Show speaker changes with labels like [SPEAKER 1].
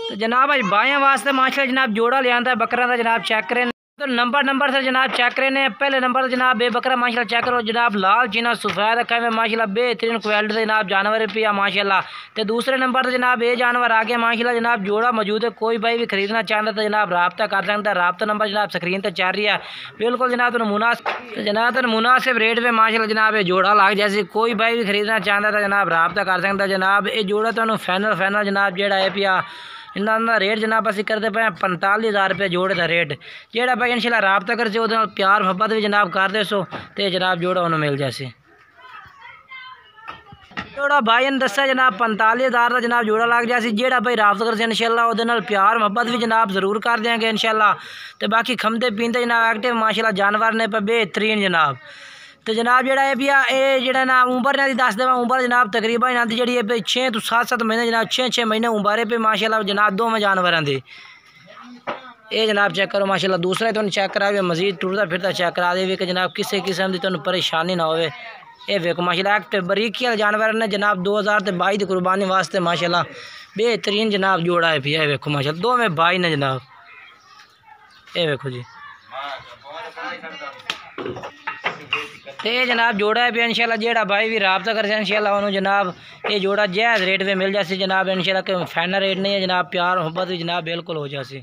[SPEAKER 1] तो जनाब अज बाएं वास्ते माशाल्लाह जनाब जोड़ा लिया है बकरा का जनाब चेक करें तो नंबर से जनाब चेक करें। पहले नंबर जनाब बे बकरा माशाल्लाह चेक करो जनाब लाल चीना सफ़ेद अखा में माशाल्लाह बेहतरीन क्वालिटी से जनाब जानवर पिया माशाल्लाह। तो दूसरे नंबर से जनाब ये जानवर आ गया माशाल्लाह जनाब जोड़ा मौजूद है। कोई भाई भी खरीदना चाहता तो जनाब रब्ता कर सकता है। रब्ता नंबर जनाब स्क्रीन पर चल रही है बिल्कुल जनाब तो मुनासिब रेट पे माशाल्लाह जनाब ये जोड़ा लाग जैसे कोई भाई भी खरीदना चाहता तो जनाब रब्ता कर सकता जनाब। ये जोड़ा तो फाइनल जनाब जेड़ा है पिया इन्होंने रेट जनाब असी करते पे 45,000 रुपये जोड़े का रेट जेड़ा भाई इंशाल्लाह रब्ता कर वो प्यार मुहब्बत भी जनाब कर दे सो तो जनाब जोड़ा उन्होंने मिल जैसे जोड़ा भाई ने दसा जनाब 45,000 का जनाब जोड़ा लग जाए जेड़ा भाई रब्ता कर इंशाल्लाह वो प्यार मुहब्बत भी जनाब जरूर कर देंगे इंशाल्लाह। तो बाकी खमदे पींदे जनाब एक्टिव माशाल्लाह जानवर ने पे बेहतरीन जनाब। तो जनाब जेड़ा है भैया ये जेड़ा ना उम्र ने दस देवा उम्र जनाब तकरीबन इन्हों की जी है 6 तो 7 महीने जनाब 6 महीने उम्र पे माशाल्लाह जनाब दो में जानवर की ये जनाब चेक करो माशाल्लाह। दूसरा तुम चेक करा मजीद टुरता फिरता चेक करा दे कि जनाब किसी किस्म की तुम परेशानी ना हो। ये वेखो माशाल्लाह एक्टिव बरीकी वाले जानवर ने जनाब 2022 की कुर्बानी वास्ते माशाल्लाह बेहतरीन जनाब जोड़ा है भैया। वेखो माशाल्लाह दो में भाई ने जनाब ये वेखो जी तो ये जनाब जोड़ा है भी इंशाल्लाह जेड़ा भाई भी रब्ता कर इंशाल्लाह उन्होंने जनाब ये जोड़ा जायज़ रेट पे मिल जाए जनाब इंशाल्लाह फाइनल रेट नहीं है जनाब प्यार मोहब्बत भी जनाब बिल्कुल हो जाए।